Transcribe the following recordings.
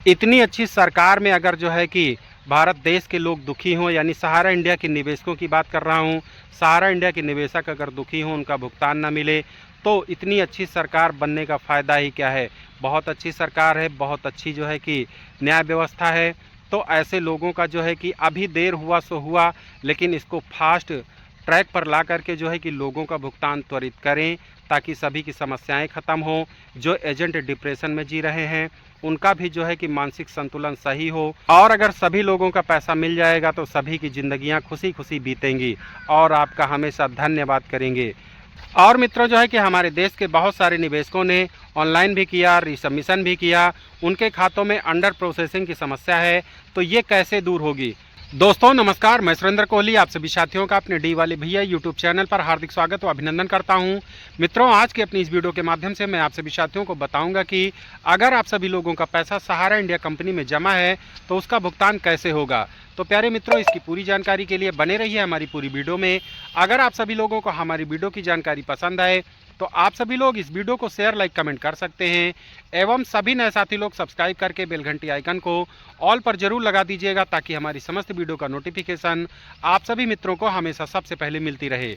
इतनी अच्छी सरकार में अगर जो है कि भारत देश के लोग दुखी हों, यानी सहारा इंडिया के निवेशकों की बात कर रहा हूँ, सहारा इंडिया के निवेशक अगर दुखी हों, उनका भुगतान ना मिले, तो इतनी अच्छी सरकार बनने का फ़ायदा ही क्या है। बहुत अच्छी सरकार है, बहुत अच्छी जो है कि न्याय व्यवस्था है। तो ऐसे लोगों का जो है कि अभी देर हुआ सो हुआ, लेकिन इसको फास्ट ट्रैक पर ला करके जो है कि लोगों का भुगतान त्वरित करें, ताकि सभी की समस्याएं ख़त्म हों। जो एजेंट डिप्रेशन में जी रहे हैं, उनका भी जो है कि मानसिक संतुलन सही हो, और अगर सभी लोगों का पैसा मिल जाएगा तो सभी की ज़िंदगियां खुशी खुशी बीतेंगी और आपका हमेशा धन्यवाद करेंगे। और मित्रों, जो है कि हमारे देश के बहुत सारे निवेशकों ने ऑनलाइन भी किया, रिसबमिशन भी किया, उनके खातों में अंडर प्रोसेसिंग की समस्या है, तो ये कैसे दूर होगी। दोस्तों नमस्कार, मैं सुरेंद्र कोहली आप सभी साथियों का अपने डी वाले भैया यूट्यूब चैनल पर हार्दिक स्वागत व अभिनंदन करता हूं। मित्रों, आज की अपनी इस वीडियो के माध्यम से मैं आप सभी साथियों को बताऊंगा कि अगर आप सभी लोगों का पैसा सहारा इंडिया कंपनी में जमा है तो उसका भुगतान कैसे होगा। तो प्यारे मित्रों, इसकी पूरी जानकारी के लिए बने रहिए हमारी पूरी वीडियो में। अगर आप सभी लोगों को हमारी वीडियो की जानकारी पसंद आए तो आप सभी लोग इस वीडियो को शेयर, लाइक, कमेंट कर सकते हैं, एवं सभी नए साथी लोग सब्सक्राइब करके बेल घंटी आइकन को ऑल पर जरूर लगा दीजिएगा, ताकि हमारी समस्त वीडियो का नोटिफिकेशन आप सभी मित्रों को हमेशा सबसे पहले मिलती रहे।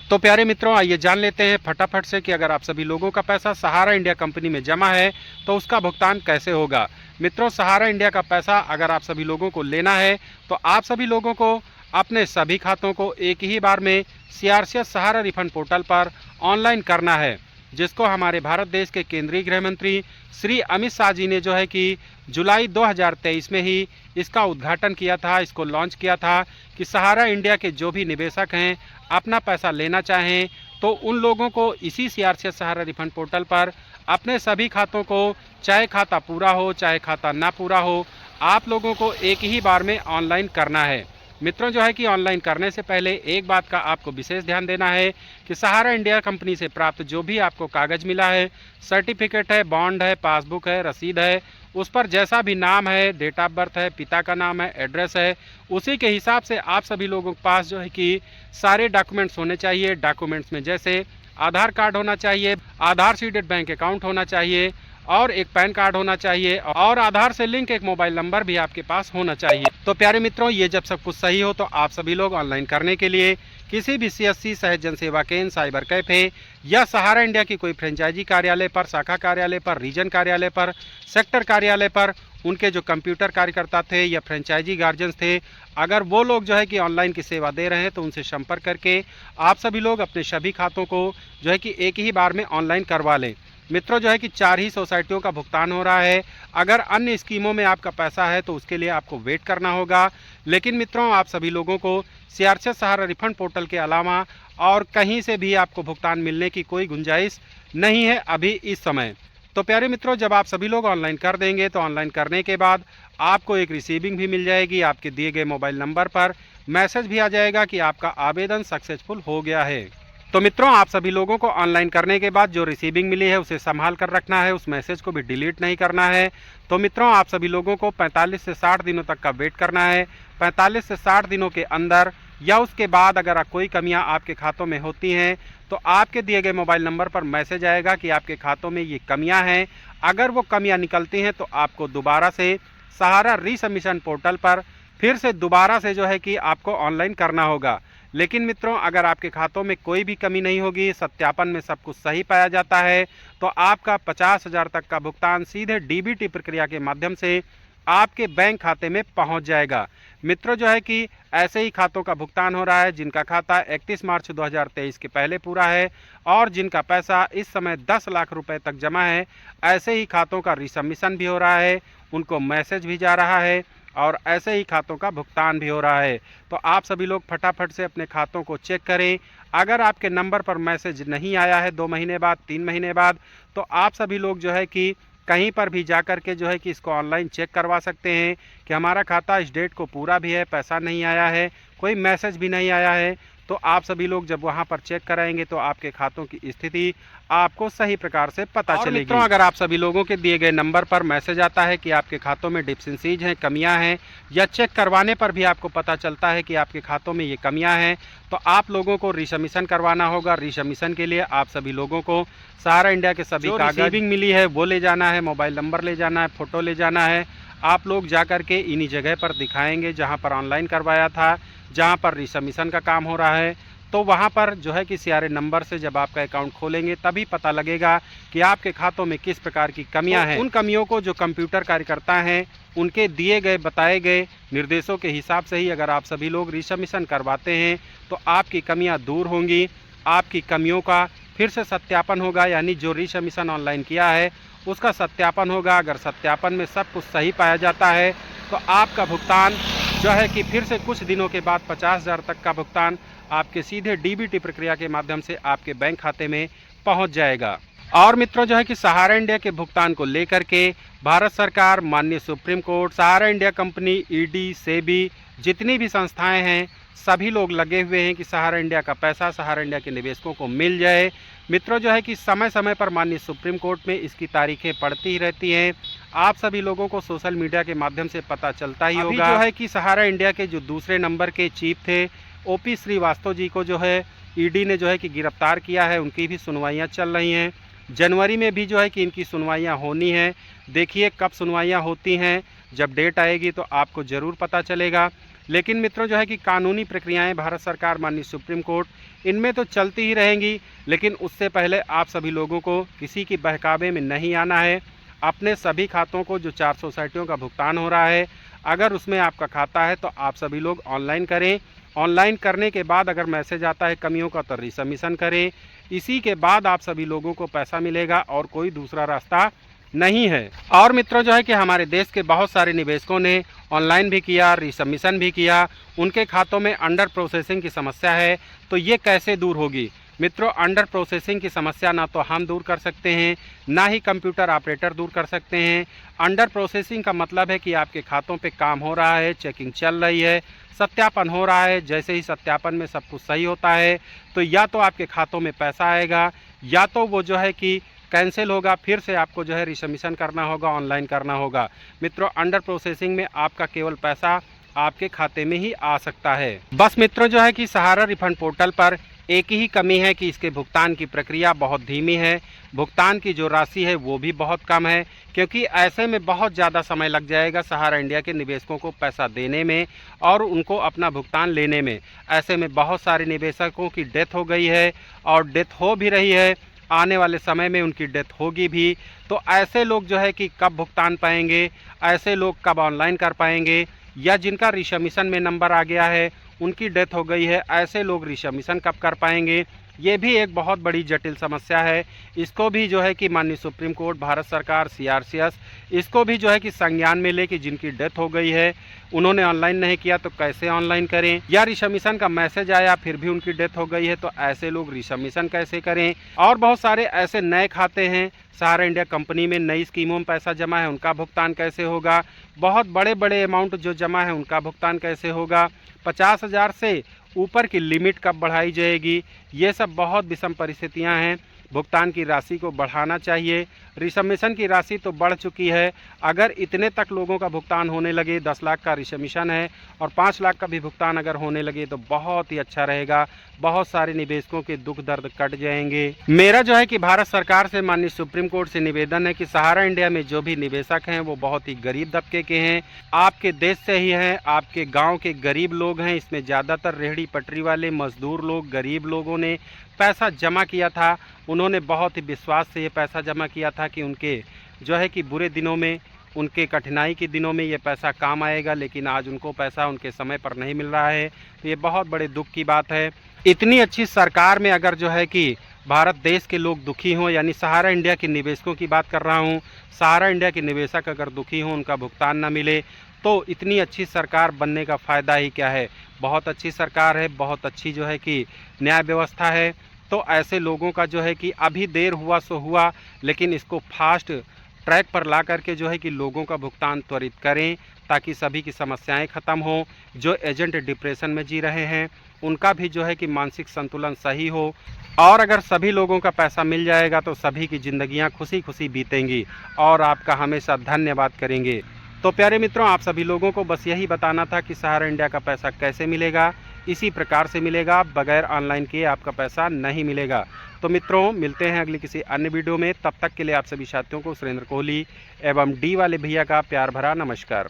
तो प्यारे मित्रों, आइए जान लेते हैं फटाफट से कि अगर आप सभी लोगों का पैसा सहारा इंडिया कंपनी में जमा है तो उसका भुगतान कैसे होगा। मित्रों, सहारा इंडिया का पैसा अगर आप सभी लोगों को लेना है तो आप सभी लोगों को अपने सभी खातों को एक ही बार में सीआरसीएस सहारा रिफंड पोर्टल पर ऑनलाइन करना है, जिसको हमारे भारत देश के केंद्रीय गृह मंत्री श्री अमित शाह जी ने जो है कि जुलाई 2023 में ही इसका उद्घाटन किया था, इसको लॉन्च किया था कि सहारा इंडिया के जो भी निवेशक हैं अपना पैसा लेना चाहें तो उन लोगों को इसी सीआरसीएस सहारा रिफंड पोर्टल पर अपने सभी खातों को, चाहे खाता पूरा हो चाहे खाता ना पूरा हो, आप लोगों को एक ही बार में ऑनलाइन करना है। मित्रों, जो है कि ऑनलाइन करने से पहले एक बात का आपको विशेष ध्यान देना है कि सहारा इंडिया कंपनी से प्राप्त जो भी आपको कागज़ मिला है, सर्टिफिकेट है, बॉन्ड है, पासबुक है, रसीद है, उस पर जैसा भी नाम है, डेट ऑफ बर्थ है, पिता का नाम है, एड्रेस है, उसी के हिसाब से आप सभी लोगों के पास जो है कि सारे डॉक्यूमेंट्स होने चाहिए। डॉक्यूमेंट्स में जैसे आधार कार्ड होना चाहिए, आधार सीडेड बैंक अकाउंट होना चाहिए, और एक पैन कार्ड होना चाहिए, और आधार से लिंक एक मोबाइल नंबर भी आपके पास होना चाहिए। तो प्यारे मित्रों, ये जब सब कुछ सही हो तो आप सभी लोग ऑनलाइन करने के लिए किसी भी सीएससी, सहज जन सेवा केंद्र, साइबर कैफे या सहारा इंडिया की कोई फ्रेंचाइजी कार्यालय पर, शाखा कार्यालय पर, रीजन कार्यालय पर, सेक्टर कार्यालय पर उनके जो कंप्यूटर कार्यकर्ता थे या फ्रेंचाइजी गार्जियंस थे, अगर वो लोग जो है कि ऑनलाइन की सेवा दे रहे हैं तो उनसे संपर्क करके आप सभी लोग अपने सभी खातों को जो है कि एक ही बार में ऑनलाइन करवा लें। मित्रों, जो है कि 4 ही सोसाइटियों का भुगतान हो रहा है। अगर अन्य स्कीमों में आपका पैसा है तो उसके लिए आपको वेट करना होगा। लेकिन मित्रों, आप सभी लोगों को सीआरसीएस सहारा रिफंड पोर्टल के अलावा और कहीं से भी आपको भुगतान मिलने की कोई गुंजाइश नहीं है अभी इस समय। तो प्यारे मित्रों, जब आप सभी लोग ऑनलाइन कर देंगे तो ऑनलाइन करने के बाद आपको एक रिसीविंग भी मिल जाएगी। आपके दिए गए मोबाइल नंबर पर मैसेज भी आ जाएगा कि आपका आवेदन सक्सेसफुल हो गया है। तो मित्रों, आप सभी लोगों को ऑनलाइन करने के बाद जो रिसीविंग मिली है उसे संभाल कर रखना है, उस मैसेज को भी डिलीट नहीं करना है। तो मित्रों, आप सभी लोगों को 45 से 60 दिनों तक का वेट करना है। 45 से 60 दिनों के अंदर या उसके बाद अगर कोई कमियां आपके खातों में होती हैं तो आपके दिए गए मोबाइल नंबर पर मैसेज आएगा कि आपके खातों में ये कमियां हैं। अगर वो कमियां निकलती हैं तो आपको दोबारा से सहारा रीसबमिशन पोर्टल पर फिर से दोबारा से जो है कि आपको ऑनलाइन करना होगा। लेकिन मित्रों, अगर आपके खातों में कोई भी कमी नहीं होगी, सत्यापन में सब कुछ सही पाया जाता है, तो आपका 50,000 तक का भुगतान सीधे डीबीटी प्रक्रिया के माध्यम से आपके बैंक खाते में पहुंच जाएगा। मित्रों, जो है कि ऐसे ही खातों का भुगतान हो रहा है जिनका खाता 31 मार्च 2023 के पहले पूरा है और जिनका पैसा इस समय 10 लाख रुपए तक जमा है। ऐसे ही खातों का रिसबमिशन भी हो रहा है, उनको मैसेज भी जा रहा है और ऐसे ही खातों का भुगतान भी हो रहा है। तो आप सभी लोग फटाफट से अपने खातों को चेक करें। अगर आपके नंबर पर मैसेज नहीं आया है 2 महीने बाद, 3 महीने बाद, तो आप सभी लोग जो है कि कहीं पर भी जा कर के जो है कि इसको ऑनलाइन चेक करवा सकते हैं कि हमारा खाता इस डेट को पूरा भी है, पैसा नहीं आया है, कोई मैसेज भी नहीं आया है। तो आप सभी लोग जब वहां पर चेक कराएंगे तो आपके खातों की स्थिति आपको सही प्रकार से पता चलेगी। मित्रों, अगर आप सभी लोगों के दिए गए नंबर पर मैसेज आता है कि आपके खातों में डिफिशिएंसीज हैं, कमियां हैं, या चेक करवाने पर भी आपको पता चलता है कि आपके खातों में ये कमियां हैं, तो आप लोगों को रिसबमिशन करवाना होगा। रिसबमिशन के लिए आप सभी लोगों को सहारा इंडिया के सभी कागज मिली है वो ले जाना है, मोबाइल नंबर ले जाना है, फोटो ले जाना है, आप लोग जा कर के इन्हीं जगह पर दिखाएंगे जहां पर ऑनलाइन करवाया था, जहां पर रिसबमिशन का काम हो रहा है। तो वहां पर जो है कि सीआरए नंबर से जब आपका अकाउंट खोलेंगे तभी पता लगेगा कि आपके खातों में किस प्रकार की कमियां हैं। उन कमियों को जो कंप्यूटर कार्यकर्ता हैं उनके दिए गए बताए गए निर्देशों के हिसाब से ही अगर आप सभी लोग रिसबमिशन करवाते हैं तो आपकी कमियां दूर होंगी, आपकी कमियों का फिर से सत्यापन होगा, यानी जो रिसबमिशन ऑनलाइन किया है उसका सत्यापन होगा। अगर सत्यापन में सब कुछ सही पाया जाता है तो आपका भुगतान जो है कि फिर से कुछ दिनों के बाद 50,000 तक का भुगतान आपके सीधे डीबीटी प्रक्रिया के माध्यम से आपके बैंक खाते में पहुंच जाएगा। और मित्रों जो है कि सहारा इंडिया के भुगतान को लेकर के भारत सरकार, माननीय सुप्रीम कोर्ट, सहारा इंडिया कंपनी, ईडी, सेबी, जितनी भी संस्थाएं हैं सभी लोग लगे हुए हैं कि सहारा इंडिया का पैसा सहारा इंडिया के निवेशकों को मिल जाए। मित्रों जो है कि समय समय पर माननीय सुप्रीम कोर्ट में इसकी तारीखें पड़ती ही रहती हैं। आप सभी लोगों को सोशल मीडिया के माध्यम से पता चलता ही होगा। जो है कि सहारा इंडिया के जो दूसरे नंबर के चीफ थे ओपी श्रीवास्तव जी को जो है ईडी ने जो है कि गिरफ्तार किया है। उनकी भी सुनवाइयाँ चल रही हैं। जनवरी में भी जो है कि इनकी सुनवाइयाँ होनी है। देखिए कब सुनवाइयाँ होती हैं, जब डेट आएगी तो आपको ज़रूर पता चलेगा। लेकिन मित्रों जो है कि कानूनी प्रक्रियाएं भारत सरकार, माननीय सुप्रीम कोर्ट, इनमें तो चलती ही रहेंगी। लेकिन उससे पहले आप सभी लोगों को किसी की बहकावे में नहीं आना है। अपने सभी खातों को जो 4 सोसाइटियों का भुगतान हो रहा है, अगर उसमें आपका खाता है तो आप सभी लोग ऑनलाइन करें। ऑनलाइन करने के बाद अगर मैसेज आता है कमियों का तो रिसबमिशन करें। इसी के बाद आप सभी लोगों को पैसा मिलेगा और कोई दूसरा रास्ता नहीं है। और मित्रों जो है कि हमारे देश के बहुत सारे निवेशकों ने ऑनलाइन भी किया, रिसबमिशन भी किया, उनके खातों में अंडर प्रोसेसिंग की समस्या है। तो ये कैसे दूर होगी? मित्रों, अंडर प्रोसेसिंग की समस्या ना तो हम दूर कर सकते हैं, ना ही कंप्यूटर ऑपरेटर दूर कर सकते हैं। अंडर प्रोसेसिंग का मतलब है कि आपके खातों पे काम हो रहा है, चेकिंग चल रही है, सत्यापन हो रहा है। जैसे ही सत्यापन में सब कुछ सही होता है तो या तो आपके खातों में पैसा आएगा या तो वो जो है कि कैंसिल होगा, फिर से आपको जो है रिसबमिशन करना होगा, ऑनलाइन करना होगा। मित्रों, अंडर प्रोसेसिंग में आपका केवल पैसा आपके खाते में ही आ सकता है। बस मित्रों जो है कि सहारा रिफंड पोर्टल पर एक ही कमी है कि इसके भुगतान की प्रक्रिया बहुत धीमी है। भुगतान की जो राशि है वो भी बहुत कम है, क्योंकि ऐसे में बहुत ज़्यादा समय लग जाएगा सहारा इंडिया के निवेशकों को पैसा देने में और उनको अपना भुगतान लेने में। ऐसे में बहुत सारे निवेशकों की डेथ हो गई है और डेथ हो भी रही है, आने वाले समय में उनकी डेथ होगी भी। तो ऐसे लोग जो है कि कब भुगतान पाएंगे, ऐसे लोग कब ऑनलाइन कर पाएंगे, या जिनका रिसबमिशन में नंबर आ गया है उनकी डेथ हो गई है, ऐसे लोग रिसबमिशन कब कर पाएंगे? ये भी एक बहुत बड़ी जटिल समस्या है। इसको भी जो है कि माननीय सुप्रीम कोर्ट, भारत सरकार, सीआरसीएस इसको भी जो है कि संज्ञान में ले कि जिनकी डेथ हो गई है उन्होंने ऑनलाइन नहीं किया तो कैसे ऑनलाइन करें, या रिसबमिशन का मैसेज आया फिर भी उनकी डेथ हो गई है तो ऐसे लोग रिसबमिशन कैसे करें। और बहुत सारे ऐसे नए खाते हैं सहारा इंडिया कंपनी में, नई स्कीमों में पैसा जमा है उनका भुगतान कैसे होगा, बहुत बड़े बड़े अमाउंट जो जमा है उनका भुगतान कैसे होगा, 50,000 से ऊपर की लिमिट कब बढ़ाई जाएगी, ये सब बहुत विषम परिस्थितियां हैं। भुगतान की राशि को बढ़ाना चाहिए। रिसबमिशन की राशि तो बढ़ चुकी है, अगर इतने तक लोगों का भुगतान होने लगे, 10 लाख का रिसबमिशन है और 5 लाख का भी भुगतान अगर होने लगे तो बहुत ही अच्छा रहेगा। बहुत सारे निवेशकों के दुख दर्द कट जाएंगे। मेरा जो है कि भारत सरकार से, माननीय सुप्रीम कोर्ट से निवेदन है कि सहारा इंडिया में जो भी निवेशक हैं वो बहुत ही गरीब तबके के हैं, आपके देश से ही हैं, आपके गाँव के गरीब लोग हैं। इसमें ज़्यादातर रेहड़ी पटरी वाले, मजदूर लोग, गरीब लोगों ने पैसा जमा किया था। उन्होंने बहुत ही विश्वास से ये पैसा जमा किया था कि उनके जो है कि बुरे दिनों में, उनके कठिनाई के दिनों में ये पैसा काम आएगा, लेकिन आज उनको पैसा उनके समय पर नहीं मिल रहा है। तो ये बहुत बड़े दुख की बात है। इतनी अच्छी सरकार में अगर जो है कि भारत देश के लोग दुखी हों, यानी सहारा इंडिया के निवेशकों की बात कर रहा हूँ, सहारा इंडिया के निवेशक अगर दुखी हों, उनका भुगतान ना मिले, तो इतनी अच्छी सरकार बनने का फ़ायदा ही क्या है। बहुत अच्छी सरकार है, बहुत अच्छी जो है कि न्याय व्यवस्था है। तो ऐसे लोगों का जो है कि अभी देर हुआ सो हुआ, लेकिन इसको फास्ट ट्रैक पर ला करके जो है कि लोगों का भुगतान त्वरित करें, ताकि सभी की समस्याएं ख़त्म हों। जो एजेंट डिप्रेशन में जी रहे हैं उनका भी जो है कि मानसिक संतुलन सही हो, और अगर सभी लोगों का पैसा मिल जाएगा तो सभी की ज़िंदगियां खुशी खुशी बीतेंगी और आपका हमेशा धन्यवाद करेंगे। तो प्यारे मित्रों, आप सभी लोगों को बस यही बताना था कि सहारा इंडिया का पैसा कैसे मिलेगा। इसी प्रकार से मिलेगा, बगैर ऑनलाइन किए आपका पैसा नहीं मिलेगा। तो मित्रों, मिलते हैं अगली किसी अन्य वीडियो में। तब तक के लिए आप सभी साथियों को सुरेंद्र कोहली एवं डी वाले भैया का प्यार भरा नमस्कार।